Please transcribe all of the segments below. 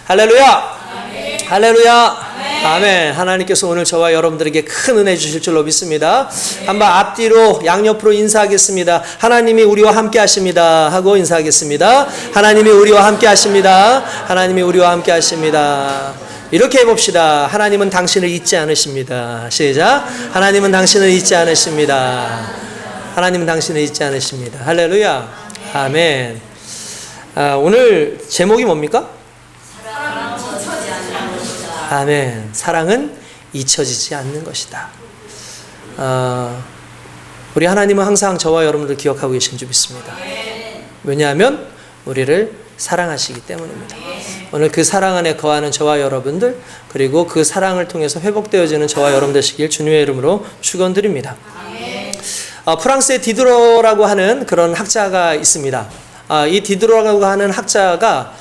할렐루야. 아멘. 할렐루야. 아멘. 아멘. 하나님께서 오늘 저와 여러분들에게 큰 은혜 주실 줄로 믿습니다. 아멘. 한번 앞뒤로 양옆으로 인사하겠습니다. 하나님이 우리와 함께 하십니다 하고 인사하겠습니다. 하나님이 우리와 함께 하십니다. 하나님이 우리와 함께 하십니다. 이렇게 해봅시다. 하나님은 당신을 잊지 않으십니다. 시작. 하나님은 당신을 잊지 않으십니다. 하나님은 당신을 잊지 않으십니다. 할렐루야. 아멘. 오늘 제목이 뭡니까? 아멘. 사랑은 잊혀지지 않는 것이다. 우리 하나님은 항상 저와 여러분들 기억하고 계신 줄 믿습니다. 왜냐하면 우리를 사랑하시기 때문입니다. 오늘 그 사랑 안에 거하는 저와 여러분들, 그리고 그 사랑을 통해서 회복되어지는 저와 여러분 되시길 주님의 이름으로 축원드립니다. 프랑스의 디드로라고 하는 그런 학자가 있습니다. 이 디드로라고 하는 학자가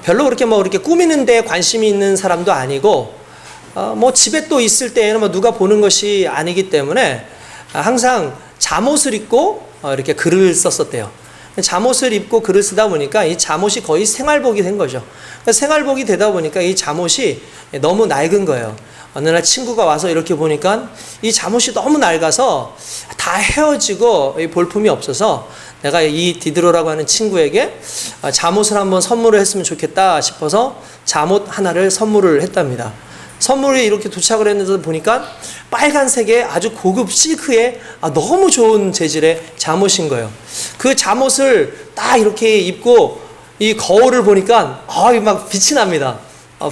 별로 그렇게 이렇게 꾸미는 데 관심이 있는 사람도 아니고, 집에 또 있을 때에는 누가 보는 것이 아니기 때문에 항상 잠옷을 입고 이렇게 글을 썼었대요. 잠옷을 입고 글을 쓰다 보니까 이 잠옷이 거의 생활복이 된 거죠. 생활복이 되다 보니까 이 잠옷이 너무 낡은 거예요. 어느 날 친구가 와서 이렇게 보니까 이 잠옷이 너무 낡아서 다 헤어지고 볼품이 없어서 내가 이 디드로라고 하는 친구에게 잠옷을 한번 선물을 했으면 좋겠다 싶어서 잠옷 하나를 선물을 했답니다. 선물이 이렇게 도착을 했는데 보니까 빨간색의 아주 고급 실크의 너무 좋은 재질의 잠옷인 거예요. 그 잠옷을 딱 이렇게 입고 이 거울을 보니까 막 빛이 납니다.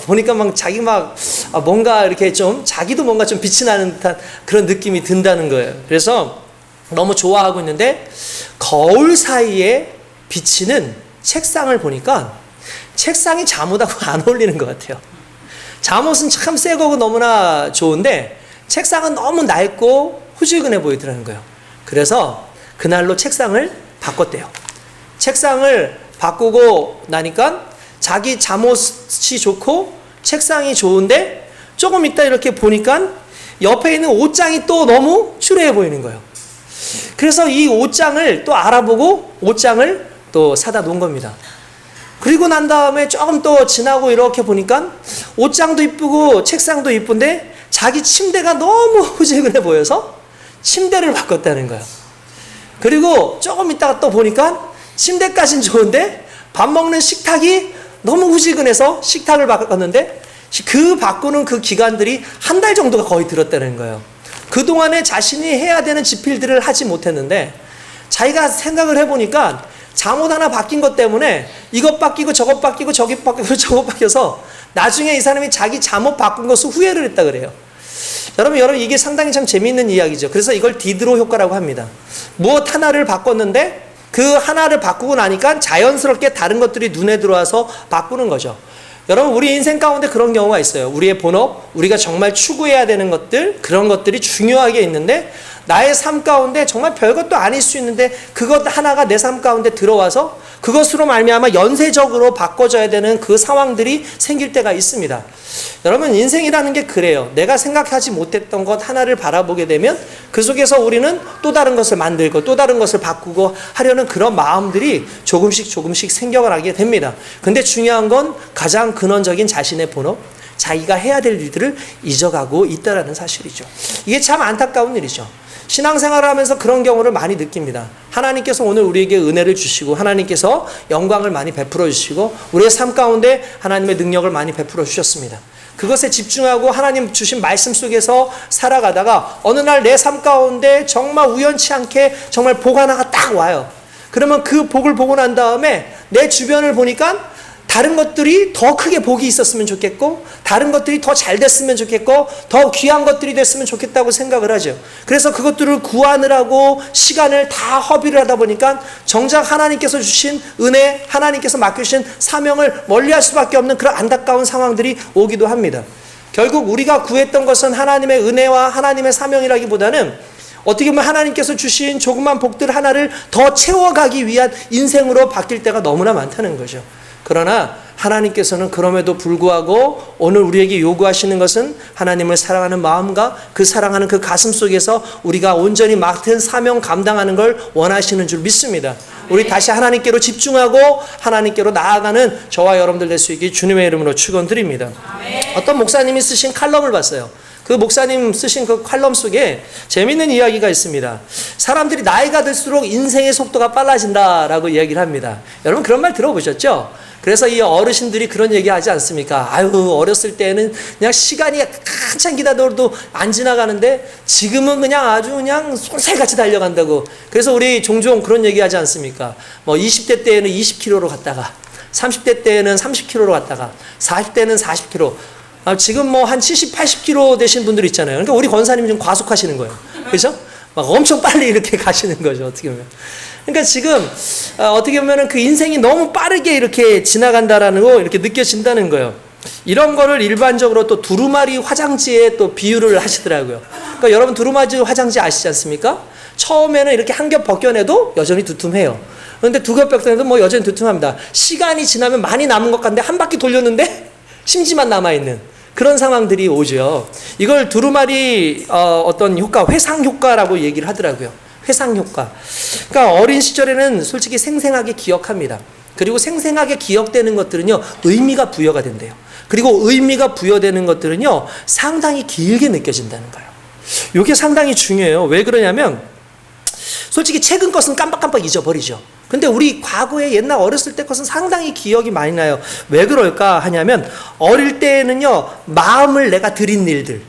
보니까 자기 뭔가 이렇게 좀 자기도 뭔가 좀 빛이 나는 듯한 그런 느낌이 든다는 거예요. 그래서 너무 좋아하고 있는데 거울 사이에 비치는 책상을 보니까 책상이 잠옷하고 안 어울리는 것 같아요. 잠옷은 참 새 거고 너무나 좋은데 책상은 너무 낡고 후질근해 보이더라는 거예요. 그래서 그날로 책상을 바꿨대요. 책상을 바꾸고 나니까 자기 잠옷이 좋고 책상이 좋은데 조금 있다 이렇게 보니까 옆에 있는 옷장이 또 너무 추레해 보이는 거예요. 그래서 이 옷장을 또 알아보고 옷장을 또 사다 놓은 겁니다. 그리고 난 다음에 조금 또 지나고 이렇게 보니까 옷장도 이쁘고 책상도 이쁜데 자기 침대가 너무 후질근해 보여서 침대를 바꿨다는 거예요. 그리고 조금 있다가 또 보니까 침대까지는 좋은데 밥 먹는 식탁이 너무 후질근해서 식탁을 바꿨는데 그 바꾸는 그 기간들이 한 달 정도가 거의 들었다는 거예요. 그동안에 자신이 해야 되는 집필들을 하지 못했는데 자기가 생각을 해보니까 잠옷 하나 바뀐 것 때문에 이것 바뀌고 저것 바뀌고 저기 바뀌고 저것 바뀌어서 나중에 이 사람이 자기 잠옷 바꾼 것을 후회를 했다 그래요. 여러분 이게 상당히 참 재미있는 이야기죠. 그래서 이걸 디드로 효과라고 합니다. 무엇 하나를 바꿨는데 그 하나를 바꾸고 나니까 자연스럽게 다른 것들이 눈에 들어와서 바꾸는 거죠. 여러분 우리 인생 가운데 그런 경우가 있어요. 우리의 본업, 우리가 정말 추구해야 되는 것들, 그런 것들이 중요하게 있는데 나의 삶 가운데 정말 별것도 아닐 수 있는데 그것 하나가 내 삶 가운데 들어와서 그것으로 말미암아 연쇄적으로 바꿔져야 되는 그 상황들이 생길 때가 있습니다. 여러분 인생이라는 게 그래요. 내가 생각하지 못했던 것 하나를 바라보게 되면 그 속에서 우리는 또 다른 것을 만들고 또 다른 것을 바꾸고 하려는 그런 마음들이 조금씩 생겨나게 됩니다. 근데 중요한 건 가장 근원적인 자신의 본업, 자기가 해야 될 일들을 잊어가고 있다는 사실이죠. 이게 참 안타까운 일이죠. 신앙생활을 하면서 그런 경우를 많이 느낍니다. 하나님께서 오늘 우리에게 은혜를 주시고 하나님께서 영광을 많이 베풀어 주시고 우리의 삶 가운데 하나님의 능력을 많이 베풀어 주셨습니다. 그것에 집중하고 하나님 주신 말씀 속에서 살아가다가 어느 날 내 삶 가운데 정말 우연치 않게 정말 복 하나가 딱 와요. 그러면 그 복을 보고 난 다음에 내 주변을 보니까 다른 것들이 더 크게 복이 있었으면 좋겠고 다른 것들이 더 잘 됐으면 좋겠고 더 귀한 것들이 됐으면 좋겠다고 생각을 하죠. 그래서 그것들을 구하느라고 시간을 다 허비를 하다 보니까 정작 하나님께서 주신 은혜, 하나님께서 맡겨주신 사명을 멀리할 수밖에 없는 그런 안타까운 상황들이 오기도 합니다. 결국 우리가 구했던 것은 하나님의 은혜와 하나님의 사명이라기보다는 어떻게 보면 하나님께서 주신 조그만 복들 하나를 더 채워가기 위한 인생으로 바뀔 때가 너무나 많다는 거죠. 그러나 하나님께서는 그럼에도 불구하고 오늘 우리에게 요구하시는 것은 하나님을 사랑하는 마음과 그 사랑하는 그 가슴 속에서 우리가 온전히 맡은 사명 감당하는 걸 원하시는 줄 믿습니다. 우리 다시 하나님께로 집중하고 하나님께로 나아가는 저와 여러분들 될 수 있게 주님의 이름으로 축원드립니다. 어떤 목사님이 쓰신 칼럼을 봤어요. 그 목사님 쓰신 그 칼럼 속에 재미있는 이야기가 있습니다. 사람들이 나이가 들수록 인생의 속도가 빨라진다라고 이야기를 합니다. 여러분 그런 말 들어보셨죠? 그래서 이 어르신들이 그런 얘기 하지 않습니까? 아유, 어렸을 때는 그냥 시간이 한참 기다려도 안 지나가는데 지금은 그냥 아주 그냥 쏜살같이 달려간다고. 그래서 우리 종종 그런 얘기 하지 않습니까? 뭐 20대 때에는 20km로 갔다가 30대 때에는 30km로 갔다가 40대는 40km. 지금 뭐 한 70, 80km 되신 분들 있잖아요. 그러니까 우리 권사님이 좀 과속하시는 거예요. 그렇죠? 막 엄청 빨리 이렇게 가시는 거죠. 어떻게 보면. 그러니까 지금 어떻게 보면 그 인생이 너무 빠르게 이렇게 지나간다라는 거 이렇게 느껴진다는 거예요. 이런 거를 일반적으로 또 두루마리 화장지에 또 비유를 하시더라고요. 그러니까 여러분 두루마리 화장지 아시지 않습니까? 처음에는 이렇게 한 겹 벗겨내도 여전히 두툼해요. 그런데 두 겹 벗겨내도 뭐 여전히 두툼합니다. 시간이 지나면 많이 남은 것 같은데 한 바퀴 돌렸는데 심지만 남아있는 그런 상황들이 오죠. 이걸 두루마리 어떤 효과, 회상 효과라고 얘기를 하더라고요. 회상 효과. 그러니까 어린 시절에는 솔직히 생생하게 기억합니다. 그리고 생생하게 기억되는 것들은요, 의미가 부여가 된대요. 그리고 의미가 부여되는 것들은요, 상당히 길게 느껴진다는 거예요. 이게 상당히 중요해요. 왜 그러냐면 솔직히 최근 것은 깜빡깜빡 잊어버리죠. 근데 우리 과거에 옛날 어렸을 때 것은 상당히 기억이 많이 나요. 왜 그럴까 하냐면 어릴 때는요, 마음을 내가 들인 일들,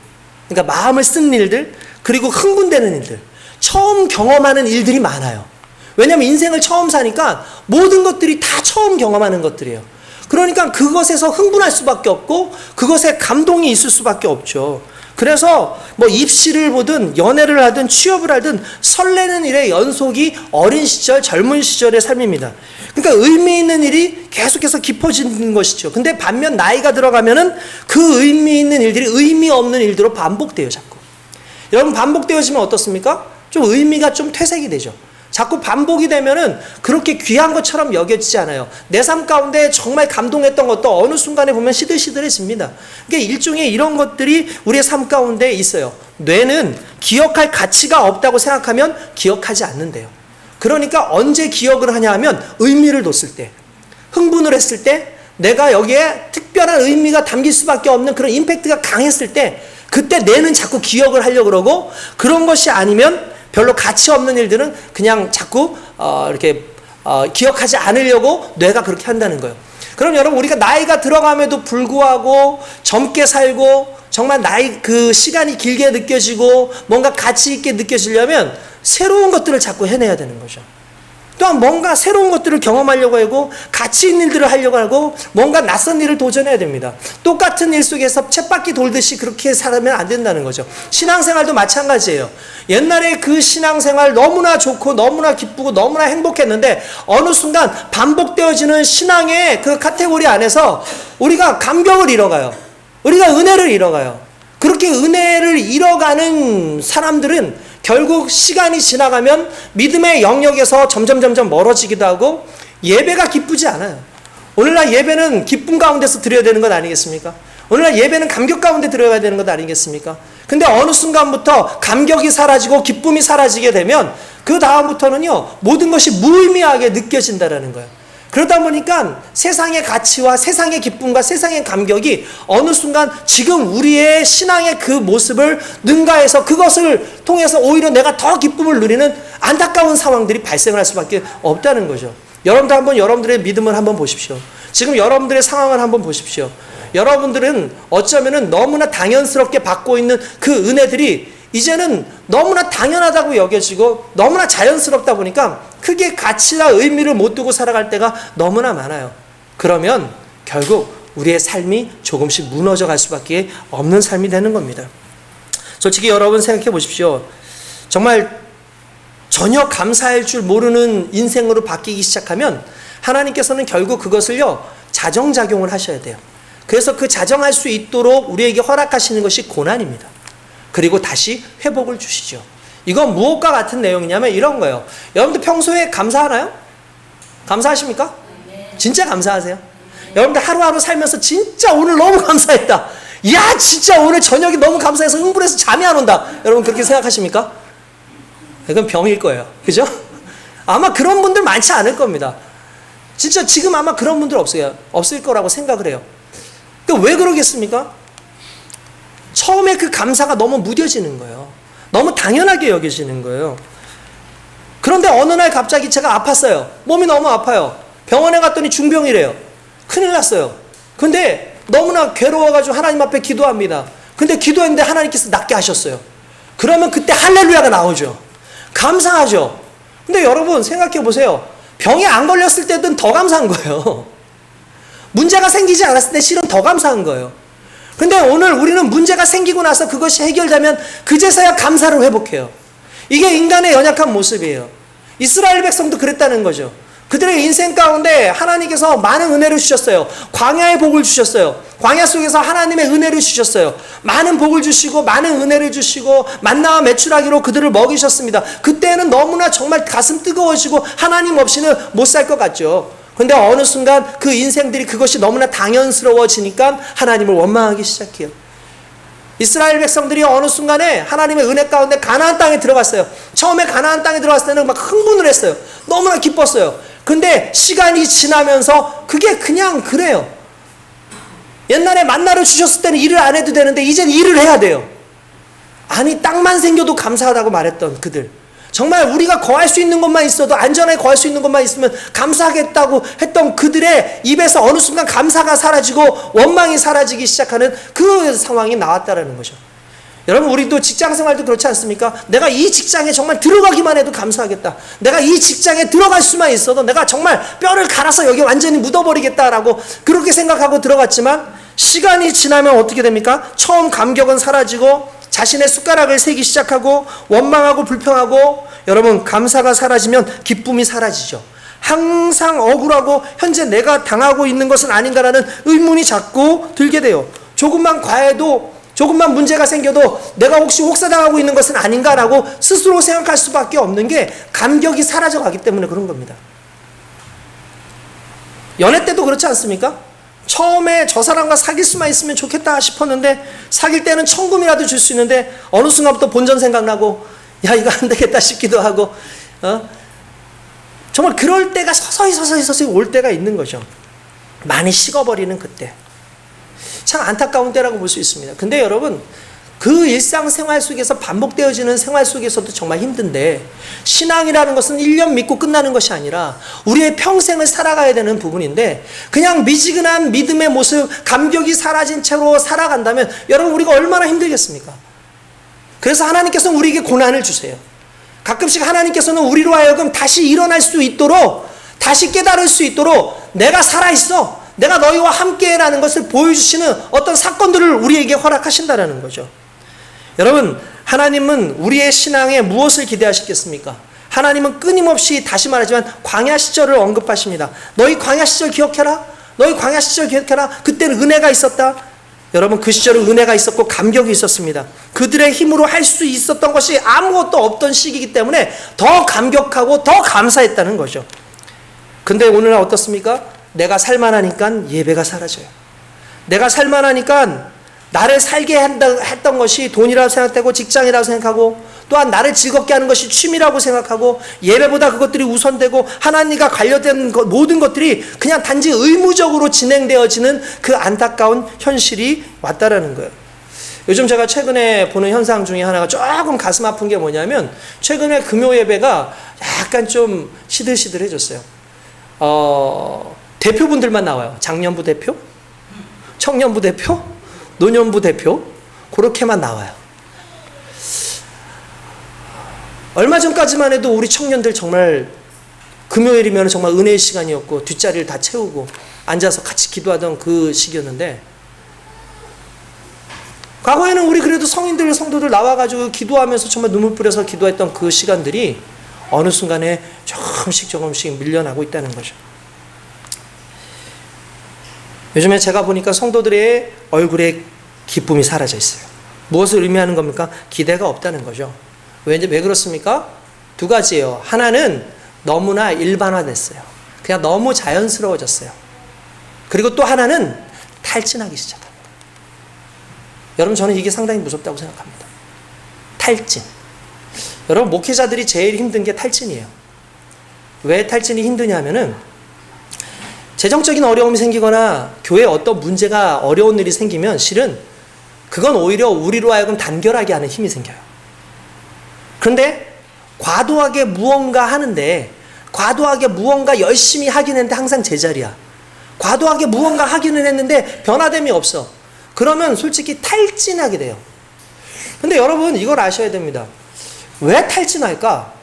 그러니까 마음을 쓴 일들, 그리고 흥분되는 일들, 처음 경험하는 일들이 많아요. 왜냐하면 인생을 처음 사니까 모든 것들이 다 처음 경험하는 것들이에요. 그러니까 그것에서 흥분할 수밖에 없고 그것에 감동이 있을 수밖에 없죠. 그래서 뭐 입시를 보든 연애를 하든 취업을 하든 설레는 일의 연속이 어린 시절, 젊은 시절의 삶입니다. 그러니까 의미 있는 일이 계속해서 깊어지는 것이죠. 근데 반면 나이가 들어가면은 그 의미 있는 일들이 의미 없는 일들로 반복돼요, 자꾸. 여러분 반복되어지면 어떻습니까? 좀 의미가 좀 퇴색이 되죠. 자꾸 반복이 되면은 그렇게 귀한 것처럼 여겨지지 않아요. 내 삶 가운데 정말 감동했던 것도 어느 순간에 보면 시들시들해집니다. 그러니까 일종의 이런 것들이 우리의 삶 가운데 있어요. 뇌는 기억할 가치가 없다고 생각하면 기억하지 않는데요. 그러니까 언제 기억을 하냐 하면 의미를 뒀을 때, 흥분을 했을 때, 내가 여기에 특별한 의미가 담길 수밖에 없는 그런 임팩트가 강했을 때, 그때 뇌는 자꾸 기억을 하려고 그러고, 그런 것이 아니면 별로 가치 없는 일들은 그냥 자꾸 이렇게 기억하지 않으려고 뇌가 그렇게 한다는 거예요. 그럼 여러분 우리가 나이가 들어감에도 불구하고 젊게 살고 정말 나이 그 시간이 길게 느껴지고 뭔가 가치 있게 느껴지려면 새로운 것들을 자꾸 해내야 되는 거죠. 또한 뭔가 새로운 것들을 경험하려고 하고 가치 있는 일들을 하려고 하고 뭔가 낯선 일을 도전해야 됩니다. 똑같은 일 속에서 쳇바퀴 돌듯이 그렇게 살면 안 된다는 거죠. 신앙생활도 마찬가지예요. 옛날에 그 신앙생활 너무나 좋고 너무나 기쁘고 너무나 행복했는데 어느 순간 반복되어지는 신앙의 그 카테고리 안에서 우리가 감격을 잃어가요. 우리가 은혜를 잃어가요. 그렇게 은혜를 잃어가는 사람들은 결국 시간이 지나가면 믿음의 영역에서 점점 멀어지기도 하고 예배가 기쁘지 않아요. 오늘날 예배는 기쁨 가운데서 드려야 되는 것 아니겠습니까? 오늘날 예배는 감격 가운데 드려야 되는 것 아니겠습니까? 근데 어느 순간부터 감격이 사라지고 기쁨이 사라지게 되면 그 다음부터는요, 모든 것이 무의미하게 느껴진다라는 거예요. 그러다 보니까 세상의 가치와 세상의 기쁨과 세상의 감격이 어느 순간 지금 우리의 신앙의 그 모습을 능가해서 그것을 통해서 오히려 내가 더 기쁨을 누리는 안타까운 상황들이 발생을 할 수밖에 없다는 거죠. 여러분도 한번 여러분들의 믿음을 한번 보십시오. 지금 여러분들의 상황을 한번 보십시오. 여러분들은 어쩌면은 너무나 당연스럽게 받고 있는 그 은혜들이 이제는 너무나 당연하다고 여겨지고 너무나 자연스럽다 보니까 크게 가치나 의미를 못 두고 살아갈 때가 너무나 많아요. 그러면 결국 우리의 삶이 조금씩 무너져 갈 수밖에 없는 삶이 되는 겁니다. 솔직히 여러분 생각해 보십시오. 정말 전혀 감사할 줄 모르는 인생으로 바뀌기 시작하면 하나님께서는 결국 그것을요, 자정작용을 하셔야 돼요. 그래서 그 자정할 수 있도록 우리에게 허락하시는 것이 고난입니다. 그리고 다시 회복을 주시죠. 이건 무엇과 같은 내용이냐면 이런 거예요. 여러분들 평소에 감사하나요? 감사하십니까? 진짜 감사하세요? 여러분들 하루하루 살면서 진짜 오늘 너무 감사했다. 야, 진짜 오늘 저녁이 너무 감사해서 흥분해서 잠이 안 온다. 여러분 그렇게 생각하십니까? 이건 병일 거예요. 그죠? 아마 그런 분들 많지 않을 겁니다. 진짜 지금 아마 그런 분들 없을 거라고 생각을 해요. 그러니까 왜 그러겠습니까? 처음에 그 감사가 너무 무뎌지는 거예요. 너무 당연하게 여겨지는 거예요. 그런데 어느 날 갑자기 제가 아팠어요. 몸이 너무 아파요. 병원에 갔더니 중병이래요. 큰일 났어요. 근데 너무나 괴로워가지고 하나님 앞에 기도합니다. 근데 기도했는데 하나님께서 낫게 하셨어요. 그러면 그때 할렐루야가 나오죠. 감사하죠. 근데 여러분 생각해 보세요. 병에 안 걸렸을 때는 더 감사한 거예요. 문제가 생기지 않았을 때 실은 더 감사한 거예요. 근데 오늘 우리는 문제가 생기고 나서 그것이 해결되면 그제서야 감사를 회복해요. 이게 인간의 연약한 모습이에요. 이스라엘 백성도 그랬다는 거죠. 그들의 인생 가운데 하나님께서 많은 은혜를 주셨어요. 광야의 복을 주셨어요. 광야 속에서 하나님의 은혜를 주셨어요. 많은 복을 주시고 많은 은혜를 주시고 만나와 메추라기로 그들을 먹이셨습니다. 그때는 너무나 정말 가슴 뜨거워지고 하나님 없이는 못 살 것 같죠. 근데 어느 순간 그 인생들이 그것이 너무나 당연스러워지니까 하나님을 원망하기 시작해요. 이스라엘 백성들이 어느 순간에 하나님의 은혜 가운데 가나안 땅에 들어갔어요. 처음에 가나안 땅에 들어갔을 때는 막 흥분을 했어요. 너무나 기뻤어요. 근데 시간이 지나면서 그게 그냥 그래요. 옛날에 만나를 주셨을 때는 일을 안 해도 되는데 이젠 일을 해야 돼요. 아니 땅만 생겨도 감사하다고 말했던 그들. 정말 우리가 거할 수 있는 것만 있어도 안전하게 거할 수 있는 것만 있으면 감사하겠다고 했던 그들의 입에서 어느 순간 감사가 사라지고 원망이 사라지기 시작하는 그 상황이 나왔다라는 거죠. 여러분 우리도 직장 생활도 그렇지 않습니까? 내가 이 직장에 정말 들어가기만 해도 감사하겠다. 내가 이 직장에 들어갈 수만 있어도 내가 정말 뼈를 갈아서 여기 완전히 묻어버리겠다라고 그렇게 생각하고 들어갔지만 시간이 지나면 어떻게 됩니까? 처음 감격은 사라지고 자신의 숟가락을 세기 시작하고 원망하고 불평하고 여러분 감사가 사라지면 기쁨이 사라지죠. 항상 억울하고 현재 내가 당하고 있는 것은 아닌가라는 의문이 자꾸 들게 돼요. 조금만 과해도 조금만 문제가 생겨도 내가 혹시 혹사당하고 있는 것은 아닌가라고 스스로 생각할 수밖에 없는 게 감격이 사라져가기 때문에 그런 겁니다. 연애 때도 그렇지 않습니까? 처음에 저 사람과 사귈 수만 있으면 좋겠다 싶었는데 사귈 때는 천금이라도 줄 수 있는데 어느 순간부터 본전 생각나고 야 이거 안 되겠다 싶기도 하고 정말 그럴 때가 서서히 올 때가 있는 거죠. 많이 식어버리는 그때. 참 안타까운 때라고 볼 수 있습니다. 근데 여러분 그 일상생활 속에서 반복되어지는 생활 속에서도 정말 힘든데 신앙이라는 것은 1년 믿고 끝나는 것이 아니라 우리의 평생을 살아가야 되는 부분인데 그냥 미지근한 믿음의 모습, 감격이 사라진 채로 살아간다면 여러분 우리가 얼마나 힘들겠습니까? 그래서 하나님께서는 우리에게 고난을 주세요. 가끔씩 하나님께서는 우리로 하여금 다시 일어날 수 있도록 다시 깨달을 수 있도록 내가 살아있어, 내가 너희와 함께라는 것을 보여주시는 어떤 사건들을 우리에게 허락하신다는 거죠. 여러분 하나님은 우리의 신앙에 무엇을 기대하시겠습니까? 하나님은 끊임없이 다시 말하지만 광야 시절을 언급하십니다. 너희 광야 시절 기억해라. 너희 광야 시절 기억해라. 그때는 은혜가 있었다. 여러분 그 시절은 은혜가 있었고 감격이 있었습니다. 그들의 힘으로 할 수 있었던 것이 아무것도 없던 시기이기 때문에 더 감격하고 더 감사했다는 거죠. 근데 오늘은 어떻습니까? 내가 살만하니까 예배가 사라져요. 내가 살만하니까 나를 살게 했던 것이 돈이라고 생각되고 직장이라고 생각하고 또한 나를 즐겁게 하는 것이 취미라고 생각하고 예배보다 그것들이 우선되고 하나님과 관련된 모든 것들이 그냥 단지 의무적으로 진행되어지는 그 안타까운 현실이 왔다라는 거예요. 요즘 제가 최근에 보는 현상 중에 하나가 조금 가슴 아픈 게 뭐냐면 최근에 금요 예배가 약간 좀 시들시들해졌어요. 대표분들만 나와요. 장년부 대표, 청년부 대표, 노년부 대표 그렇게만 나와요. 얼마 전까지만 해도 우리 청년들 정말 금요일이면 정말 은혜의 시간이었고 뒷자리를 다 채우고 앉아서 같이 기도하던 그 시기였는데 과거에는 우리 그래도 성인들 성도들 나와가지고 기도하면서 정말 눈물 뿌려서 기도했던 그 시간들이 어느 순간에 조금씩 밀려나고 있다는 거죠. 요즘에 제가 보니까 성도들의 얼굴에 기쁨이 사라져 있어요. 무엇을 의미하는 겁니까? 기대가 없다는 거죠. 왜 그렇습니까? 두 가지예요. 하나는 너무나 일반화됐어요. 그냥 너무 자연스러워졌어요. 그리고 또 하나는 탈진하기 시작합니다. 여러분 저는 이게 상당히 무섭다고 생각합니다. 탈진. 여러분 목회자들이 제일 힘든 게 탈진이에요. 왜 탈진이 힘드냐면은 재정적인 어려움이 생기거나 교회에 어떤 문제가 어려운 일이 생기면 실은 그건 오히려 우리로 하여금 단결하게 하는 힘이 생겨요. 그런데 과도하게 무언가 하는데 과도하게 무언가 열심히 하긴 했는데 항상 제자리야. 과도하게 무언가 하기는 했는데 변화됨이 없어. 그러면 솔직히 탈진하게 돼요. 근데 여러분 이걸 아셔야 됩니다. 왜 탈진할까?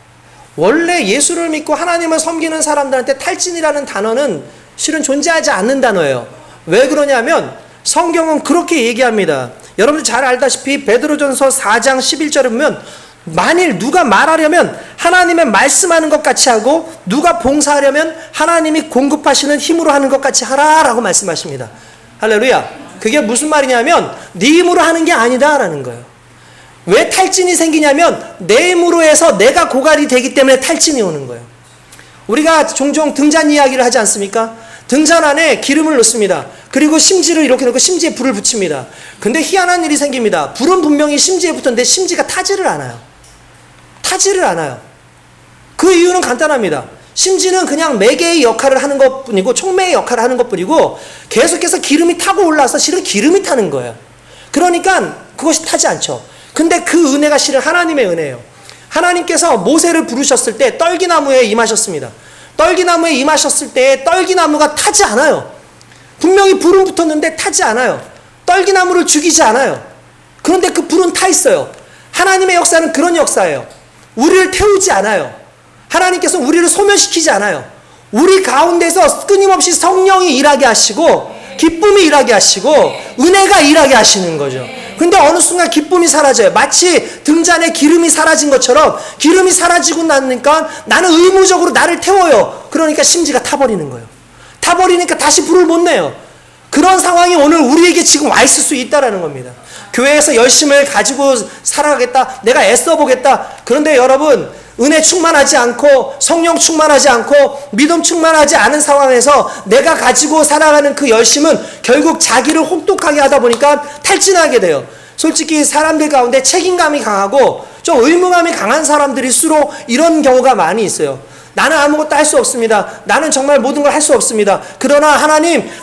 원래 예수를 믿고 하나님을 섬기는 사람들한테 탈진이라는 단어는 실은 존재하지 않는 단어예요. 왜 그러냐면 성경은 그렇게 얘기합니다. 여러분들 잘 알다시피 베드로전서 4장 11절에 보면 만일 누가 말하려면 하나님의 말씀하는 것 같이 하고 누가 봉사하려면 하나님이 공급하시는 힘으로 하는 것 같이 하라라고 말씀하십니다. 할렐루야. 그게 무슨 말이냐면 네 힘으로 하는 게 아니다라는 거예요. 왜 탈진이 생기냐면 내 힘으로 해서 내가 고갈이 되기 때문에 탈진이 오는 거예요. 우리가 종종 등잔 이야기를 하지 않습니까? 등잔 안에 기름을 넣습니다. 그리고 심지를 이렇게 넣고 심지에 불을 붙입니다. 근데 희한한 일이 생깁니다. 불은 분명히 심지에 붙었는데 심지가 타지를 않아요. 타지를 않아요. 그 이유는 간단합니다. 심지는 그냥 매개의 역할을 하는 것뿐이고 촉매의 역할을 하는 것뿐이고 계속해서 기름이 타고 올라와서 실은 기름이 타는 거예요. 그러니까 그것이 타지 않죠. 근데 그 은혜가 실은 하나님의 은혜예요. 하나님께서 모세를 부르셨을 때 떨기나무에 임하셨습니다. 떨기나무에 임하셨을 때 떨기나무가 타지 않아요. 분명히 불은 붙었는데 타지 않아요. 떨기나무를 죽이지 않아요. 그런데 그 불은 타 있어요. 하나님의 역사는 그런 역사예요. 우리를 태우지 않아요. 하나님께서 우리를 소멸시키지 않아요. 우리 가운데서 끊임없이 성령이 일하게 하시고 기쁨이 일하게 하시고 은혜가 일하게 하시는 거죠. 근데 어느 순간 기쁨이 사라져요. 마치 등잔에 기름이 사라진 것처럼 기름이 사라지고 나니까 나는 의무적으로 나를 태워요. 그러니까 심지가 타버리는 거예요. 타버리니까 다시 불을 못 내요. 그런 상황이 오늘 우리에게 지금 와 있을 수 있다는 겁니다. 교회에서 열심을 가지고 살아가겠다. 내가 애써보겠다. 그런데 여러분 은혜 충만하지 않고 성령 충만하지 않고 믿음 충만하지 않은 상황에서 내가 가지고 살아가는 그 열심은 결국 자기를 혹독하게 하다 보니까 탈진하게 돼요. 솔직히 사람들 가운데 책임감이 강하고 좀 의무감이 강한 사람들일수록 이런 경우가 많이 있어요. 나는 아무것도 할 수 없습니다. 나는 정말 모든 걸 할 수 없습니다. 그러나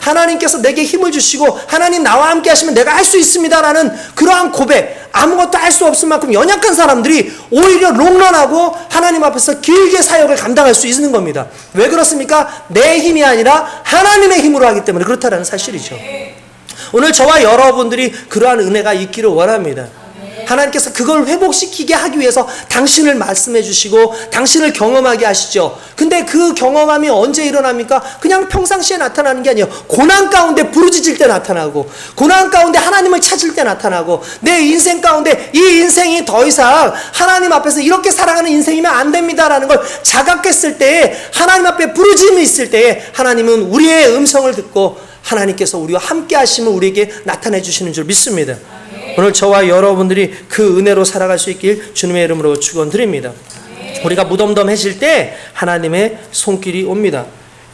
하나님께서 내게 힘을 주시고 하나님 나와 함께 하시면 내가 할 수 있습니다라는 그러한 고백, 아무것도 할 수 없을 만큼 연약한 사람들이 오히려 롱런하고 하나님 앞에서 길게 사역을 감당할 수 있는 겁니다. 왜 그렇습니까? 내 힘이 아니라 하나님의 힘으로 하기 때문에 그렇다는 사실이죠. 오늘 저와 여러분들이 그러한 은혜가 있기를 원합니다. 하나님께서 그걸 회복시키게 하기 위해서 당신을 말씀해 주시고 당신을 경험하게 하시죠. 근데 그 경험함이 언제 일어납니까? 그냥 평상시에 나타나는 게 아니에요. 고난 가운데 부르짖을 때 나타나고 고난 가운데 하나님을 찾을 때 나타나고 내 인생 가운데 이 인생이 더 이상 하나님 앞에서 이렇게 살아가는 인생이면 안 됩니다라는 걸 자각했을 때에 하나님 앞에 부르짖음이 있을 때에 하나님은 우리의 음성을 듣고 하나님께서 우리와 함께 하심을 우리에게 나타내 주시는 줄 믿습니다. 오늘 저와 여러분들이 그 은혜로 살아갈 수 있길 주님의 이름으로 축원드립니다. 우리가 무덤덤해질 때 하나님의 손길이 옵니다.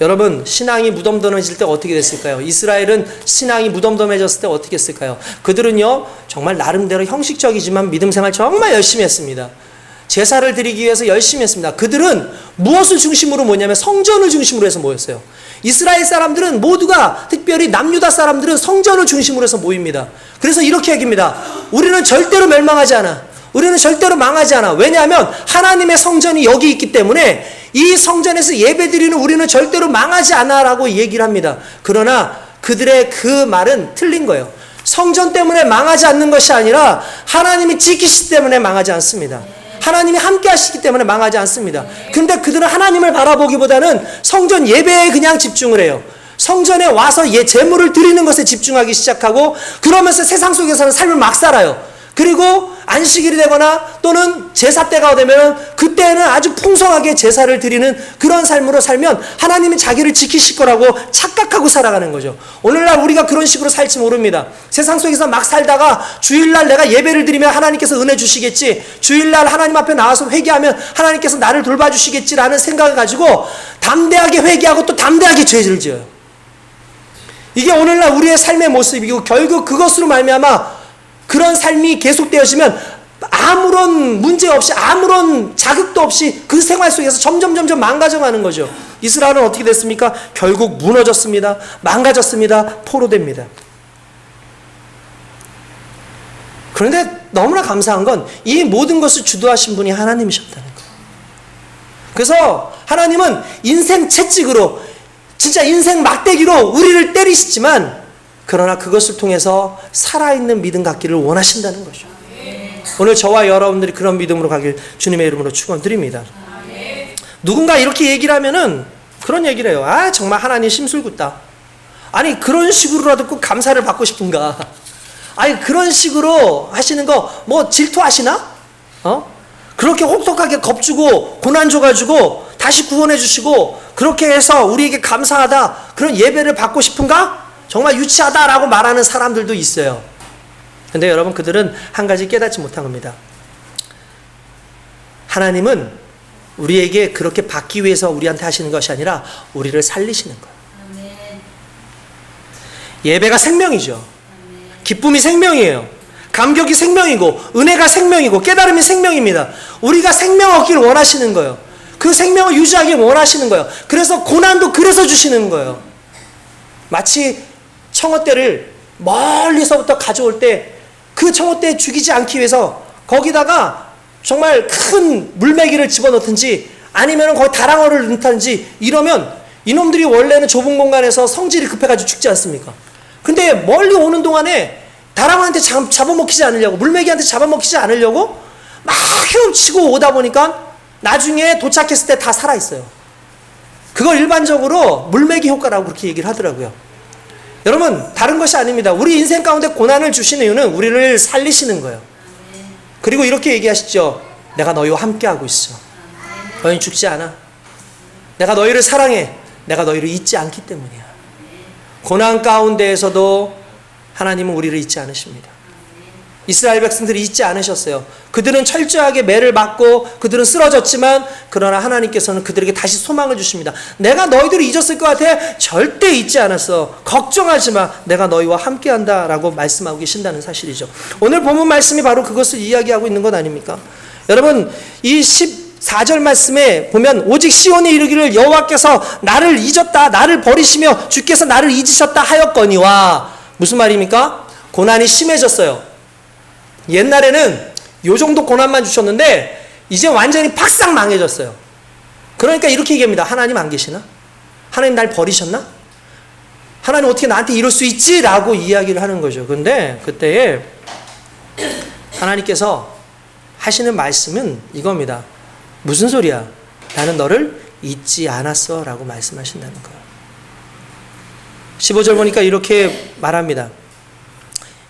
여러분 신앙이 무덤덤해질 때 어떻게 됐을까요? 이스라엘은 신앙이 무덤덤해졌을 때 어떻게 했을까요? 그들은요 정말 나름대로 형식적이지만 믿음 생활 정말 열심히 했습니다. 제사를 드리기 위해서 열심히 했습니다. 그들은 무엇을 중심으로 모였냐면 성전을 중심으로 해서 모였어요. 이스라엘 사람들은 모두가 특별히 남유다 사람들은 성전을 중심으로 해서 모입니다. 그래서 이렇게 얘기합니다. 우리는 절대로 멸망하지 않아. 우리는 절대로 망하지 않아. 왜냐하면 하나님의 성전이 여기 있기 때문에 이 성전에서 예배드리는 우리는 절대로 망하지 않아 라고 얘기를 합니다. 그러나 그들의 그 말은 틀린 거예요. 성전 때문에 망하지 않는 것이 아니라 하나님이 지키시기 때문에 망하지 않습니다. 하나님이 함께 하시기 때문에 망하지 않습니다. 근데 그들은 하나님을 바라보기보다는 성전 예배에 그냥 집중을 해요. 성전에 와서 제물을 드리는 것에 집중하기 시작하고 그러면서 세상 속에서는 삶을 막 살아요. 그리고 안식일이 되거나 또는 제사 때가 되면 그때는 아주 풍성하게 제사를 드리는 그런 삶으로 살면 하나님이 자기를 지키실 거라고 착각하고 살아가는 거죠. 오늘날 우리가 그런 식으로 살지 모릅니다. 세상 속에서 막 살다가 주일날 내가 예배를 드리면 하나님께서 은혜 주시겠지, 주일날 하나님 앞에 나와서 회개하면 하나님께서 나를 돌봐주시겠지라는 생각을 가지고 담대하게 회개하고 또 담대하게 죄를 지어요. 이게 오늘날 우리의 삶의 모습이고 결국 그것으로 말미암아 그런 삶이 계속되어지면 아무런 문제 없이 아무런 자극도 없이 그 생활 속에서 점점 망가져가는 거죠. 이스라엘은 어떻게 됐습니까? 결국 무너졌습니다. 망가졌습니다. 포로됩니다. 그런데 너무나 감사한 건 이 모든 것을 주도하신 분이 하나님이셨다는 거예요. 그래서 하나님은 인생 채찍으로 진짜 인생 막대기로 우리를 때리시지만 그러나 그것을 통해서 살아있는 믿음 갖기를 원하신다는 거죠. 오늘 저와 여러분들이 그런 믿음으로 가길 주님의 이름으로 축원드립니다. 누군가 이렇게 얘기를 하면은 그런 얘기를 해요. 아, 정말 하나님 심술궂다. 아니, 그런 식으로라도 꼭 감사를 받고 싶은가? 아니, 그런 식으로 하시는 거 뭐 질투하시나? 그렇게 혹독하게 겁주고 고난 줘가지고 다시 구원해 주시고 그렇게 해서 우리에게 감사하다, 그런 예배를 받고 싶은가? 정말 유치하다라고 말하는 사람들도 있어요. 근데 여러분, 그들은 한 가지 깨닫지 못한 겁니다. 하나님은 우리에게 그렇게 받기 위해서 우리한테 하시는 것이 아니라 우리를 살리시는 거예요. 예배가 생명이죠. 기쁨이 생명이에요. 감격이 생명이고 은혜가 생명이고 깨달음이 생명입니다. 우리가 생명 얻기를 원하시는 거예요. 그 생명을 유지하길 원하시는 거예요. 그래서 고난도 그래서 주시는 거예요. 마치 청어떼를 멀리서부터 가져올 때 그 청어떼 죽이지 않기 위해서 거기다가 정말 큰 물메기를 집어넣든지 아니면 거기 다랑어를 넣든지 이러면 이놈들이 원래는 좁은 공간에서 성질이 급해가지고 죽지 않습니까? 근데 멀리 오는 동안에 다랑어한테 잡아먹히지 않으려고, 물메기한테 잡아먹히지 않으려고 막 헤엄치고 오다 보니까 나중에 도착했을 때 다 살아있어요. 그걸 일반적으로 물메기 효과라고 그렇게 얘기를 하더라고요. 여러분, 다른 것이 아닙니다. 우리 인생 가운데 고난을 주시는 이유는 우리를 살리시는 거예요. 그리고 이렇게 얘기하시죠. 내가 너희와 함께하고 있어. 너희는 죽지 않아. 내가 너희를 사랑해. 내가 너희를 잊지 않기 때문이야. 고난 가운데에서도 하나님은 우리를 잊지 않으십니다. 이스라엘 백성들이 잊지 않으셨어요. 그들은 철저하게 매를 맞고 그들은 쓰러졌지만 그러나 하나님께서는 그들에게 다시 소망을 주십니다. 내가 너희들을 잊었을 것 같아. 절대 잊지 않았어. 걱정하지 마. 내가 너희와 함께한다 라고 말씀하고 계신다는 사실이죠. 오늘 본문 말씀이 바로 그것을 이야기하고 있는 것 아닙니까? 여러분, 이 14절 말씀에 보면 오직 시온에 이르기를 여호와께서 나를 잊었다, 나를 버리시며 주께서 나를 잊으셨다 하였거니와. 무슨 말입니까? 고난이 심해졌어요. 옛날에는 요 정도 고난만 주셨는데 이제 완전히 팍싹 망해졌어요. 그러니까 이렇게 얘기합니다. 하나님 안 계시나? 하나님 날 버리셨나? 하나님 어떻게 나한테 이럴 수 있지? 라고 이야기를 하는 거죠. 근데 그때에 하나님께서 하시는 말씀은 이겁니다. 무슨 소리야? 나는 너를 잊지 않았어 라고 말씀하신다는 거예요. 15절 보니까 이렇게 말합니다.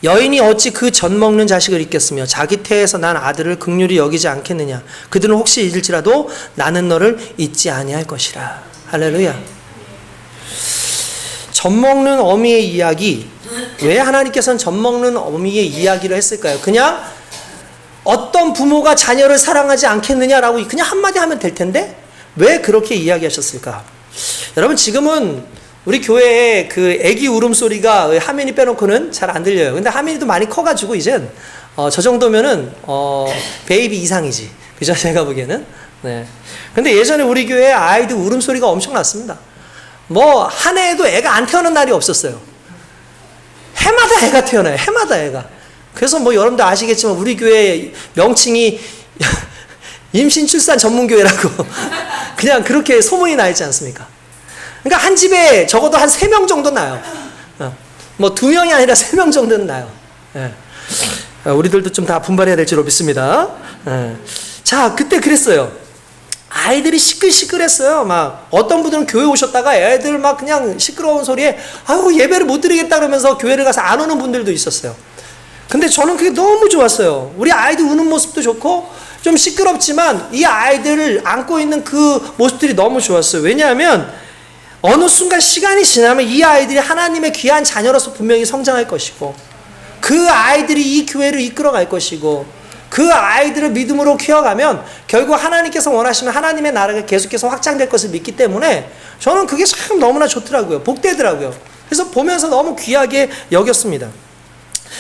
여인이 어찌 그 젖 먹는 자식을 잊겠으며 자기 태에서 난 아들을 긍휼히 여기지 않겠느냐. 그들은 혹시 잊을지라도 나는 너를 잊지 아니할 것이라. 할렐루야. 젖 먹는 어미의 이야기, 왜 하나님께서는 젖 먹는 어미의 이야기를 했을까요? 그냥 어떤 부모가 자녀를 사랑하지 않겠느냐라고 그냥 한마디 하면 될 텐데 왜 그렇게 이야기하셨을까? 여러분, 지금은 우리 교회에 그 애기 울음소리가 하민이 빼놓고는 잘 안 들려요. 근데 하민이도 많이 커가지고 이젠 저 정도면은 베이비 이상이지. 그죠? 제가 보기에는. 네. 근데 예전에 우리 교회에 아이들 울음소리가 엄청 났습니다. 뭐 한 해에도 애가 안 태어난 날이 없었어요. 해마다 애가 태어나요. 해마다 애가. 그래서 뭐 여러분들 아시겠지만 우리 교회 명칭이 임신 출산 전문 교회라고 그냥 그렇게 소문이 나 있지 않습니까? 그러니까 한 집에 적어도 한 3명 정도 나요. 뭐 2명이 아니라 3명 정도는 나요. 예. 우리들도 좀 다 분발해야 될 줄로 믿습니다. 예. 자, 그때 그랬어요. 아이들이 시끌시끌했어요. 막 어떤 분들은 교회 오셨다가 애들 막 그냥 시끄러운 소리에 아유 예배를 못 드리겠다 그러면서 교회를 가서 안 오는 분들도 있었어요. 근데 저는 그게 너무 좋았어요. 우리 아이들 우는 모습도 좋고 좀 시끄럽지만 이 아이들을 안고 있는 그 모습들이 너무 좋았어요. 왜냐하면 어느 순간 시간이 지나면 이 아이들이 하나님의 귀한 자녀로서 분명히 성장할 것이고 그 아이들이 이 교회를 이끌어갈 것이고 그 아이들을 믿음으로 키워가면 결국 하나님께서 원하시면 하나님의 나라가 계속해서 확장될 것을 믿기 때문에 저는 그게 참 너무나 좋더라고요. 복되더라고요. 그래서 보면서 너무 귀하게 여겼습니다.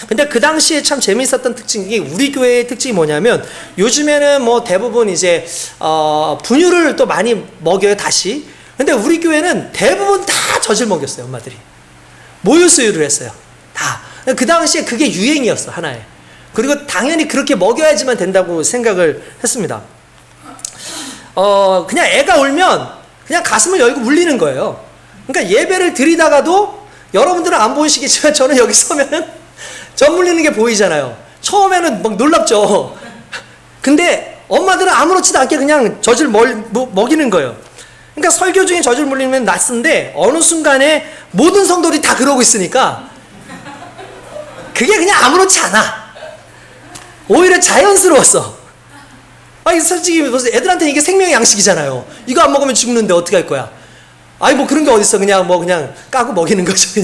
근데 그 당시에 참 재미있었던 특징이, 우리 교회의 특징이 뭐냐면, 요즘에는 뭐 대부분 이제 분유를 또 많이 먹여요, 다시. 근데 우리 교회는 대부분 다 젖을 먹였어요, 엄마들이. 모유 수유를 했어요, 다. 그 당시에 그게 유행이었어, 하나의. 그리고 당연히 그렇게 먹여야지만 된다고 생각을 했습니다. 그냥 애가 울면 그냥 가슴을 열고 울리는 거예요. 그러니까 예배를 드리다가도, 여러분들은 안 보이시겠지만 저는 여기 서면은 젖 물리는 게 보이잖아요. 처음에는 막 놀랍죠. 근데 엄마들은 아무렇지도 않게 그냥 젖을 먹이는 거예요. 그러니까 설교 중에 젖을 물리면 낯선데, 어느 순간에 모든 성도들이 다 그러고 있으니까 그게 그냥 아무렇지 않아. 오히려 자연스러웠어. 아니, 솔직히 애들한테는 이게 생명의 양식이잖아요. 이거 안 먹으면 죽는데 어떻게 할 거야? 아니, 뭐 그런 게 어딨어. 그냥 까고 먹이는 거죠.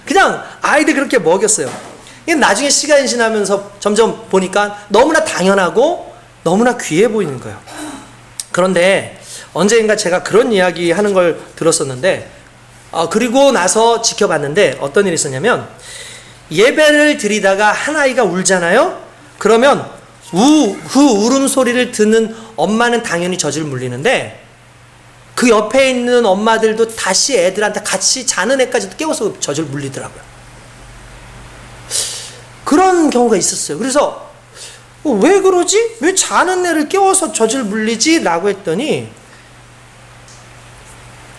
그냥 아이들 그렇게 먹였어요. 나중에 시간이 지나면서 점점 보니까 너무나 당연하고 너무나 귀해 보이는 거예요. 그런데 언젠가 제가 그런 이야기 하는 걸 들었었는데, 그리고 나서 지켜봤는데 어떤 일이 있었냐면, 예배를 드리다가 한 아이가 울잖아요? 그러면 그 울음소리를 듣는 엄마는 당연히 젖을 물리는데, 그 옆에 있는 엄마들도 다시 애들한테 같이 자는 애까지도 깨워서 젖을 물리더라고요. 그런 경우가 있었어요. 그래서 왜 그러지? 왜 자는 애를 깨워서 젖을 물리지? 라고 했더니,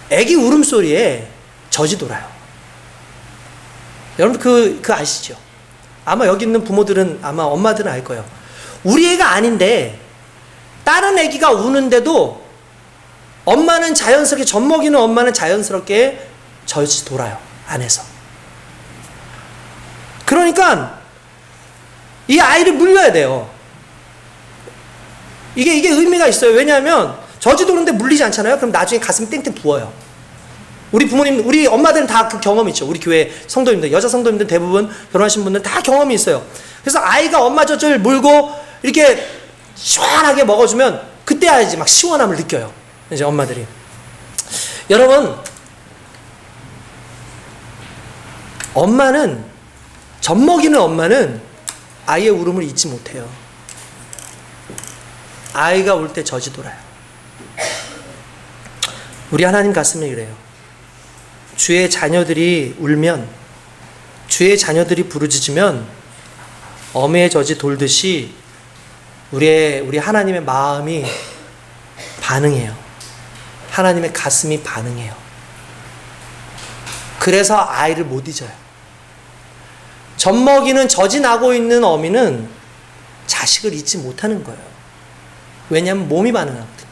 애기 울음소리에 젖이 돌아요. 여러분 그 아시죠? 아마 여기 있는 부모들은, 아마 엄마들은 알 거예요. 우리 애가 아닌데 다른 애기가 우는데도 엄마는 자연스럽게, 젖 먹이는 엄마는 자연스럽게 젖이 돌아요, 안에서. 그러니까 이 아이를 물려야 돼요. 이게 의미가 있어요. 왜냐하면 젖이 도는데 물리지 않잖아요. 그럼 나중에 가슴이 땡땡 부어요. 우리 부모님, 우리 엄마들은 다 그 경험이 있죠. 우리 교회 성도님들, 여자 성도님들 대부분 결혼하신 분들 다 경험이 있어요. 그래서 아이가 엄마 젖을 물고 이렇게 시원하게 먹어주면 그때야 이제 막 시원함을 느껴요, 이제 엄마들이. 여러분, 엄마는, 젖 먹이는 엄마는 아이의 울음을 잊지 못해요. 아이가 울 때 젖이 돌아요. 우리 하나님 가슴이 이래요. 주의 자녀들이 울면, 주의 자녀들이 부르짖으면 어미의 젖이 돌듯이 우리 하나님의 마음이 반응해요. 하나님의 가슴이 반응해요. 그래서 아이를 못 잊어요. 젖 먹이는, 젖이 나고 있는 어미는 자식을 잊지 못하는 거예요. 왜냐하면 몸이 반응하거든요.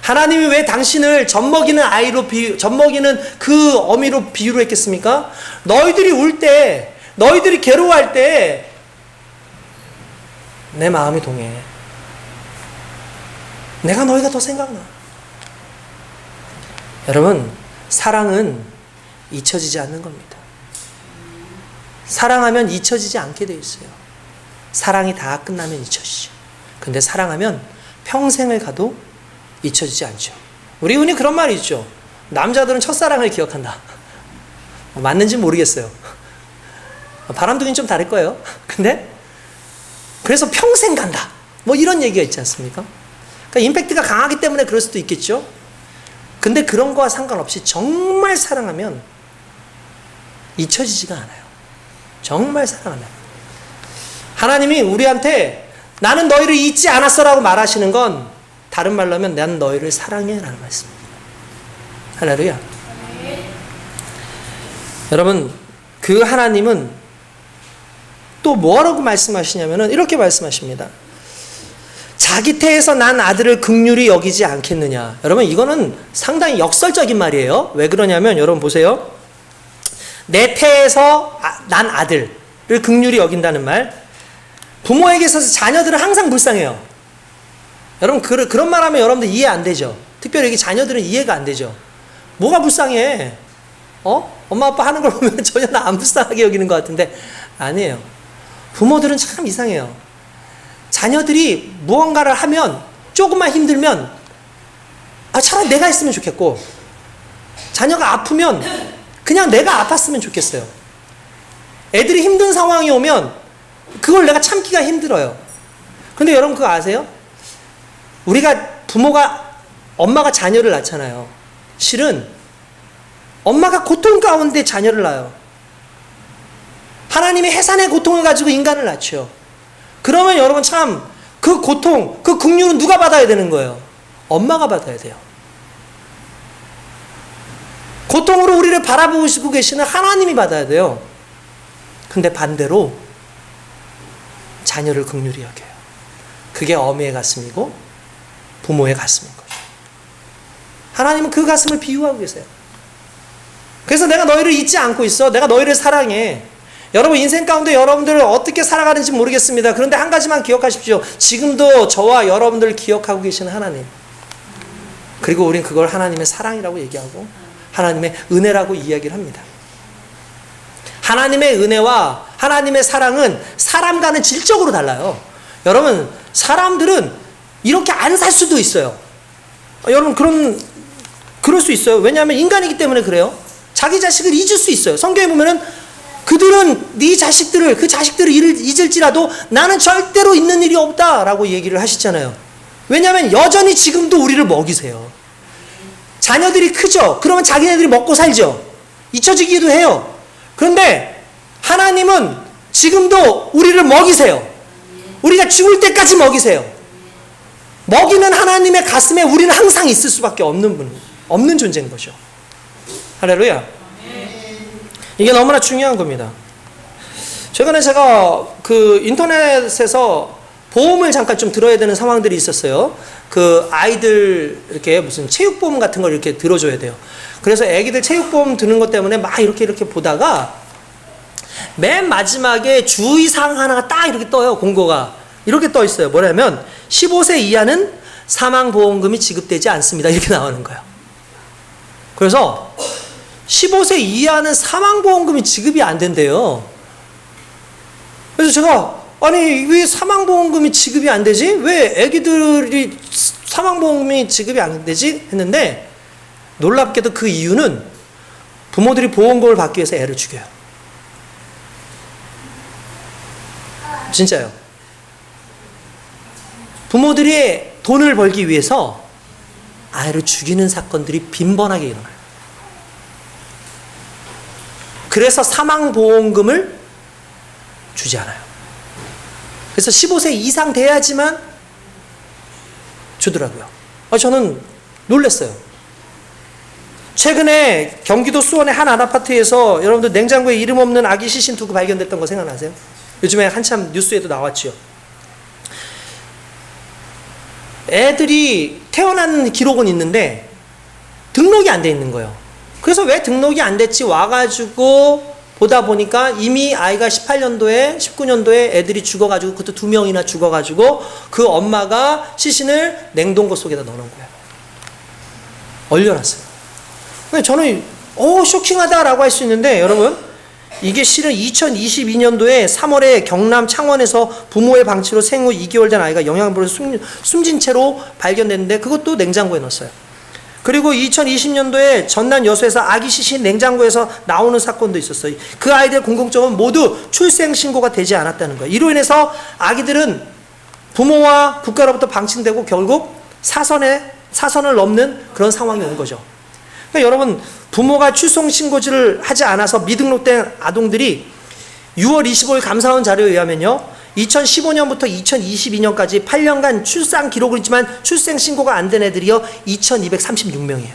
하나님이 왜 당신을 젖 먹이는 아이로 젖 먹이는 그 어미로 비유를 했겠습니까? 너희들이 울 때, 너희들이 괴로워할 때 내 마음이 동해. 내가 너희가 더 생각나. 여러분, 사랑은 잊혀지지 않는 겁니다. 사랑하면 잊혀지지 않게 돼 있어요. 사랑이 다 끝나면 잊혀지죠. 근데 사랑하면 평생을 가도 잊혀지지 않죠. 우리 흔히 그런 말이 있죠. 남자들은 첫사랑을 기억한다. 맞는지 모르겠어요. 바람둥이는 좀 다를 거예요. 근데 그래서 평생 간다, 뭐 이런 얘기가 있지 않습니까? 그러니까 임팩트가 강하기 때문에 그럴 수도 있겠죠. 근데 그런 거와 상관없이 정말 사랑하면 잊혀지지가 않아요. 정말 사랑하면. 하나님이 우리한테 나는 너희를 잊지 않았어 라고 말하시는 건, 다른 말로 하면 난 너희를 사랑해 라는 말씀입니다. 할렐루야. 여러분, 그 하나님은 또 뭐라고 말씀하시냐면은 이렇게 말씀하십니다. 자기 태에서 난 아들을 긍휼히 여기지 않겠느냐. 여러분, 이거는 상당히 역설적인 말이에요. 왜 그러냐면, 여러분 보세요. 내 태에서 난 아들을 긍휼히 여긴다는 말, 부모에게 있어서 자녀들은 항상 불쌍해요. 여러분, 그런 말 하면 여러분들 이해 안 되죠. 특별히 여기 자녀들은 이해가 안 되죠. 뭐가 불쌍해? 엄마 아빠 하는 걸 보면 전혀 나 안 불쌍하게 여기는 것 같은데, 아니에요. 부모들은 참 이상해요. 자녀들이 무언가를 하면, 조금만 힘들면 차라리 내가 했으면 좋겠고, 자녀가 아프면 그냥 내가 아팠으면 좋겠어요. 애들이 힘든 상황이 오면 그걸 내가 참기가 힘들어요. 근데 여러분 그거 아세요? 우리가 엄마가 자녀를 낳잖아요. 실은 엄마가 고통 가운데 자녀를 낳아요. 하나님이 해산의 고통을 가지고 인간을 낳죠. 그러면 여러분 참 그 고통, 그 긍휼은 누가 받아야 되는 거예요? 엄마가 받아야 돼요. 고통으로 우리를 바라보시고 계시는 하나님이 받아야 돼요. 근데 반대로 자녀를 긍휼히 여겨요. 그게 어미의 가슴이고 부모의 가슴인 거죠. 하나님은 그 가슴을 비유하고 계세요. 그래서 내가 너희를 잊지 않고 있어. 내가 너희를 사랑해. 여러분 인생 가운데 여러분들을 어떻게 살아가는지 모르겠습니다. 그런데 한 가지만 기억하십시오. 지금도 저와 여러분들을 기억하고 계시는 하나님. 그리고 우린 그걸 하나님의 사랑이라고 얘기하고 하나님의 은혜라고 이야기를 합니다. 하나님의 은혜와 하나님의 사랑은 사람과는 질적으로 달라요. 여러분 사람들은 이렇게 안 살 수도 있어요. 여러분 그럴 수 있어요. 왜냐하면 인간이기 때문에 그래요. 자기 자식을 잊을 수 있어요. 성경에 보면은 그들은 그 자식들을 잊을지라도 나는 절대로 잊는 일이 없다라고 얘기를 하시잖아요. 왜냐하면 여전히 지금도 우리를 먹이세요. 자녀들이 크죠. 그러면 자기네들이 먹고 살죠. 잊혀지기도 해요. 그런데 하나님은 지금도 우리를 먹이세요. 우리가 죽을 때까지 먹이세요. 먹이는 하나님의 가슴에 우리는 항상 있을 수밖에 없는 존재인 거죠. 할렐루야. 이게 너무나 중요한 겁니다. 최근에 제가 그 인터넷에서 보험을 잠깐 좀 들어야 되는 상황들이 있었어요. 그 아이들 이렇게 무슨 체육보험 같은 걸 이렇게 들어줘야 돼요. 그래서 애기들 체육보험 드는 것 때문에 막 이렇게 보다가 맨 마지막에 주의사항 하나가 딱 이렇게 떠요. 공고가 이렇게 떠 있어요. 뭐냐면 15세 이하는 사망보험금이 지급되지 않습니다. 이렇게 나오는 거예요. 그래서 15세 이하는 사망보험금이 지급이 안 된대요. 그래서 제가 아니 왜 사망보험금이 지급이 안 되지? 왜 애기들이 사망보험금이 지급이 안 되지? 했는데 놀랍게도 그 이유는 부모들이 보험금을 받기 위해서 애를 죽여요. 진짜요. 부모들이 돈을 벌기 위해서 아이를 죽이는 사건들이 빈번하게 일어나요. 그래서 사망보험금을 주지 않아요. 그래서 15세 이상 돼야지만 주더라고요. 저는 놀랐어요. 최근에 경기도 수원의 한 아파트에서 여러분들 냉장고에 이름 없는 아기 시신 두고 발견됐던 거 생각나세요? 요즘에 한참 뉴스에도 나왔죠. 애들이 태어난 기록은 있는데 등록이 안 돼 있는 거예요. 그래서 왜 등록이 안 됐지 와가지고 보다 보니까 이미 아이가 18년도에 19년도에 애들이 죽어가지고 그것도 2명이나 죽어가지고 그 엄마가 시신을 냉동고 속에다 넣어놓은 거예요. 얼려놨어요. 근데 저는 쇼킹하다라고 할 수 있는데 여러분 이게 실은 2022년도에 3월에 경남 창원에서 부모의 방치로 생후 2개월 된 아이가 영양불에서 숨진 채로 발견됐는데 그것도 냉장고에 넣었어요. 그리고 2020년도에 전남 여수에서 아기 시신 냉장고에서 나오는 사건도 있었어요. 그 아이들 공통점은 모두 출생신고가 되지 않았다는 거예요. 이로 인해서 아기들은 부모와 국가로부터 방치되고 결국 사선을 넘는 그런 상황이 온 거죠. 그러니까 여러분 부모가 출생신고지를 하지 않아서 미등록된 아동들이 6월 25일 감사원 자료에 의하면요 2015년부터 2022년까지 8년간 출산 기록을 있지만 출생신고가 안 된 애들이요 2236명이에요.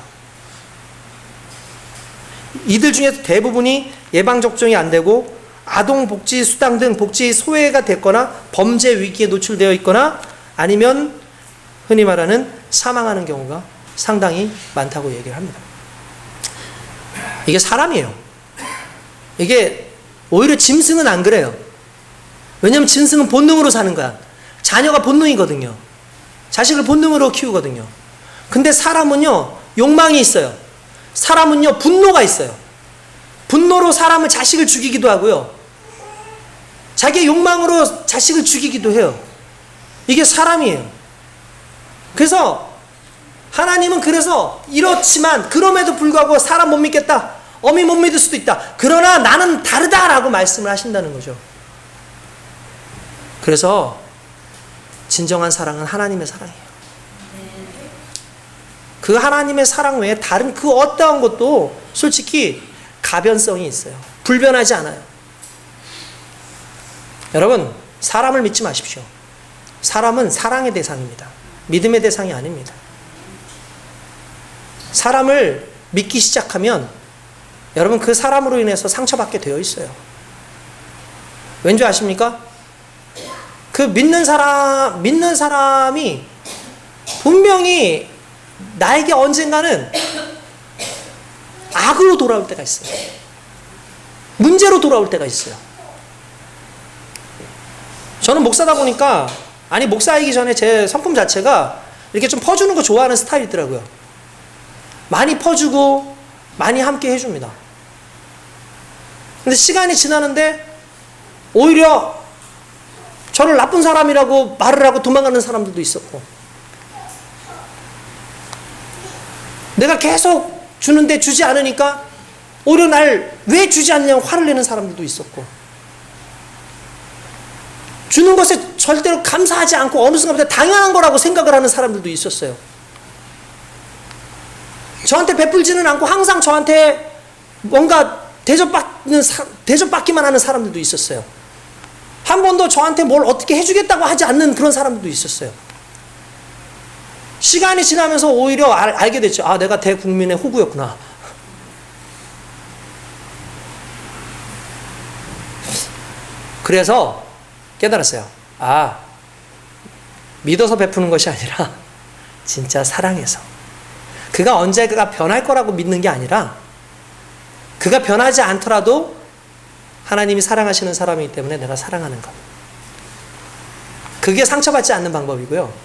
이들 중에 대부분이 예방접종이 안 되고 아동복지수당 등 복지 소외가 됐거나 범죄 위기에 노출되어 있거나 아니면 흔히 말하는 사망하는 경우가 상당히 많다고 얘기를 합니다. 이게 사람이에요. 이게 오히려 짐승은 안 그래요. 왜냐하면 짐승은 본능으로 사는 거야. 자녀가 본능이거든요. 자식을 본능으로 키우거든요. 근데 사람은요 욕망이 있어요. 사람은요 분노가 있어요. 분노로 사람을 자식을 죽이기도 하고요. 자기의 욕망으로 자식을 죽이기도 해요. 이게 사람이에요. 그래서 하나님은 그래서 이렇지만 그럼에도 불구하고 사람 못 믿겠다. 어미 못 믿을 수도 있다. 그러나 나는 다르다라고 말씀을 하신다는 거죠. 그래서 진정한 사랑은 하나님의 사랑이에요. 그 하나님의 사랑 외에 다른 그 어떠한 것도 솔직히 가변성이 있어요. 불변하지 않아요. 여러분, 사람을 믿지 마십시오. 사람은 사랑의 대상입니다. 믿음의 대상이 아닙니다. 사람을 믿기 시작하면 여러분 그 사람으로 인해서 상처받게 되어 있어요. 왠지 아십니까? 그 믿는 사람이 분명히 나에게 언젠가는 악으로 돌아올 때가 있어요. 문제로 돌아올 때가 있어요. 저는 목사다 보니까, 아니 목사이기 전에 제 성품 자체가 이렇게 좀 퍼주는 거 좋아하는 스타일이더라고요. 많이 퍼주고 많이 함께 해줍니다. 근데 시간이 지나는데 오히려 저를 나쁜 사람이라고 말을 하고 도망가는 사람들도 있었고, 내가 계속 주는데 주지 않으니까 오히려 날 왜 주지 않냐고 화를 내는 사람들도 있었고, 주는 것에 절대로 감사하지 않고 어느 순간부터 당연한 거라고 생각을 하는 사람들도 있었어요. 저한테 베풀지는 않고 항상 저한테 뭔가 대접받기만 하는 사람들도 있었어요. 한 번도 저한테 뭘 어떻게 해주겠다고 하지 않는 그런 사람들도 있었어요. 시간이 지나면서 오히려 알게 됐죠. 아, 내가 대국민의 호구였구나. 그래서 깨달았어요. 아, 믿어서 베푸는 것이 아니라 진짜 사랑해서. 그가 언제가 변할 거라고 믿는 게 아니라 그가 변하지 않더라도 하나님이 사랑하시는 사람이기 때문에 내가 사랑하는 것. 그게 상처받지 않는 방법이고요.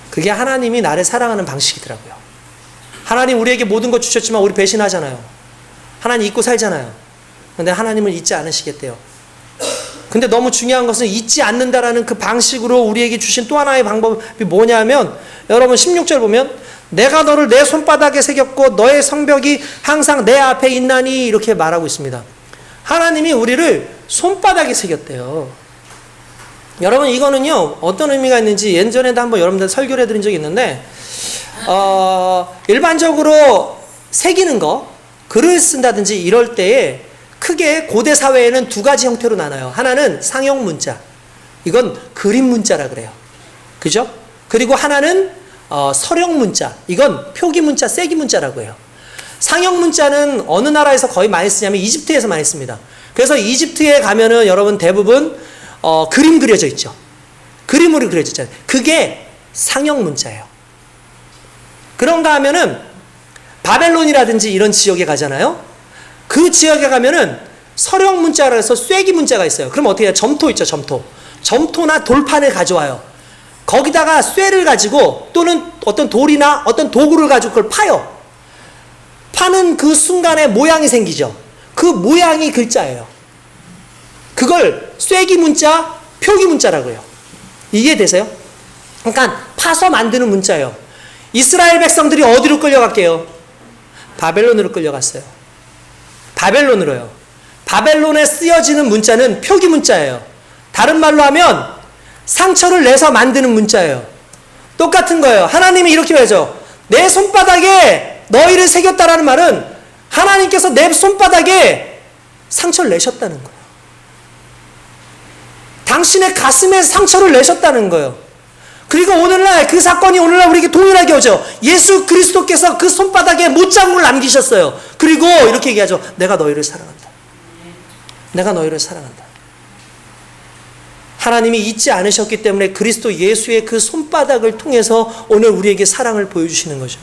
그게 하나님이 나를 사랑하는 방식이더라고요. 하나님 우리에게 모든 것 주셨지만 우리 배신하잖아요. 하나님 잊고 살잖아요. 근데 하나님은 잊지 않으시겠대요. 근데 너무 중요한 것은 잊지 않는다라는 그 방식으로 우리에게 주신 또 하나의 방법이 뭐냐면, 여러분 16절 보면 내가 너를 내 손바닥에 새겼고 너의 성벽이 항상 내 앞에 있나니 이렇게 말하고 있습니다. 하나님이 우리를 손바닥에 새겼대요. 여러분 이거는요 어떤 의미가 있는지 예전에도 한번 여러분들 설교를 해드린 적이 있는데, 일반적으로 새기는 거, 글을 쓴다든지 이럴 때에 크게 고대 사회에는 두 가지 형태로 나눠요. 하나는 상형 문자, 이건 그림 문자라 그래요. 그죠? 그리고 하나는 서령 문자, 이건 표기 문자, 세기 문자라고 해요. 상형 문자는 어느 나라에서 거의 많이 쓰냐면 이집트에서 많이 씁니다. 그래서 이집트에 가면은 여러분 대부분 그림 그려져 있죠. 그림으로 그려져 있잖아요. 그게 상형 문자예요. 그런가 하면은 바벨론이라든지 이런 지역에 가잖아요. 그 지역에 가면은 서령 문자라 해서 쐐기 문자가 있어요. 그럼 어떻게 해요? 점토 있죠, 점토. 점토나 돌판을 가져와요. 거기다가 쇠를 가지고 또는 어떤 돌이나 어떤 도구를 가지고 그걸 파요. 파는 그 순간에 모양이 생기죠. 그 모양이 글자예요. 그걸 쐐기 문자, 표기 문자라고 해요. 이해되세요? 그러니까 파서 만드는 문자예요. 이스라엘 백성들이 어디로 끌려갈게요? 바벨론으로 끌려갔어요. 바벨론으로요. 바벨론에 쓰여지는 문자는 표기 문자예요. 다른 말로 하면 상처를 내서 만드는 문자예요. 똑같은 거예요. 하나님이 이렇게 해야죠. 내 손바닥에 너희를 새겼다라는 말은 하나님께서 내 손바닥에 상처를 내셨다는 거예요. 당신의 가슴에 상처를 내셨다는 거예요. 그리고 오늘날 그 사건이 오늘날 우리에게 동일하게 오죠. 예수 그리스도께서 그 손바닥에 못자국을 남기셨어요. 그리고 이렇게 얘기하죠. 내가 너희를 사랑한다. 내가 너희를 사랑한다. 하나님이 잊지 않으셨기 때문에 그리스도 예수의 그 손바닥을 통해서 오늘 우리에게 사랑을 보여주시는 거죠.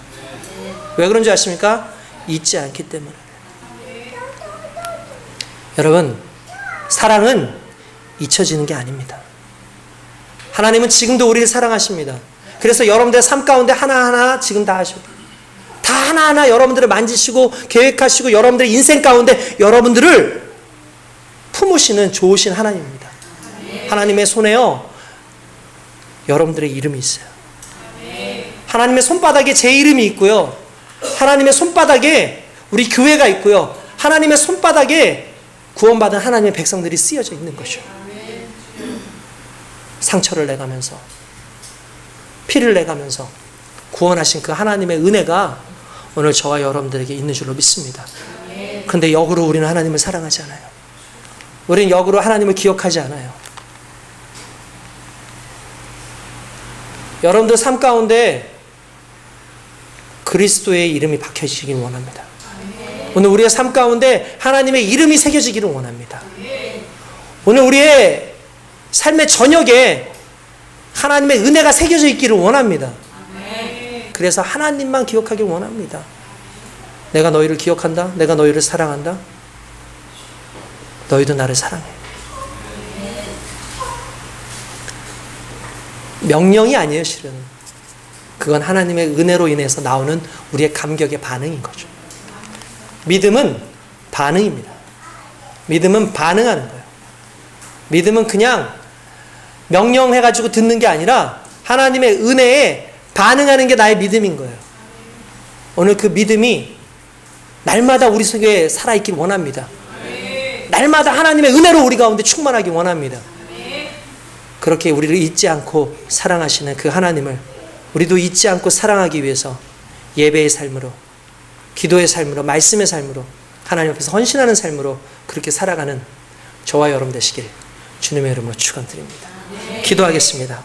왜 그런지 아십니까? 잊지 않기 때문에. 여러분, 사랑은 잊혀지는 게 아닙니다. 하나님은 지금도 우리를 사랑하십니다. 그래서 여러분들의 삶 가운데 하나하나 지금 다 하시고, 다 하나하나 여러분들을 만지시고 계획하시고 여러분들의 인생 가운데 여러분들을 품으시는 좋으신 하나님입니다. 하나님의 손에요 여러분들의 이름이 있어요. 하나님의 손바닥에 제 이름이 있고요, 하나님의 손바닥에 우리 교회가 있고요. 하나님의 손바닥에 구원받은 하나님의 백성들이 쓰여져 있는 거죠. 상처를 내가면서 피를 내가면서 구원하신 그 하나님의 은혜가 오늘 저와 여러분들에게 있는 줄로 믿습니다. 그런데 역으로 우리는 하나님을 사랑하지 않아요. 우리는 역으로 하나님을 기억하지 않아요. 여러분들 삶 가운데 그리스도의 이름이 박혀지길 원합니다. 오늘 우리의 삶 가운데 하나님의 이름이 새겨지기를 원합니다. 오늘 우리의 삶의 저녁에 하나님의 은혜가 새겨져 있기를 원합니다. 그래서 하나님만 기억하길 원합니다. 내가 너희를 기억한다. 내가 너희를 사랑한다. 너희도 나를 사랑해. 명령이 아니에요, 실은. 그건 하나님의 은혜로 인해서 나오는 우리의 감격의 반응인 거죠. 믿음은 반응입니다. 믿음은 반응하는 거예요. 믿음은 그냥 명령해가지고 듣는 게 아니라 하나님의 은혜에 반응하는 게 나의 믿음인 거예요. 오늘 그 믿음이 날마다 우리 속에 살아있길 원합니다. 날마다 하나님의 은혜로 우리 가운데 충만하기 원합니다. 그렇게 우리를 잊지 않고 사랑하시는 그 하나님을 우리도 잊지 않고 사랑하기 위해서 예배의 삶으로, 기도의 삶으로, 말씀의 삶으로, 하나님 앞에서 헌신하는 삶으로 그렇게 살아가는 저와 여러분 되시길 주님의 이름으로 축원드립니다. 기도하겠습니다.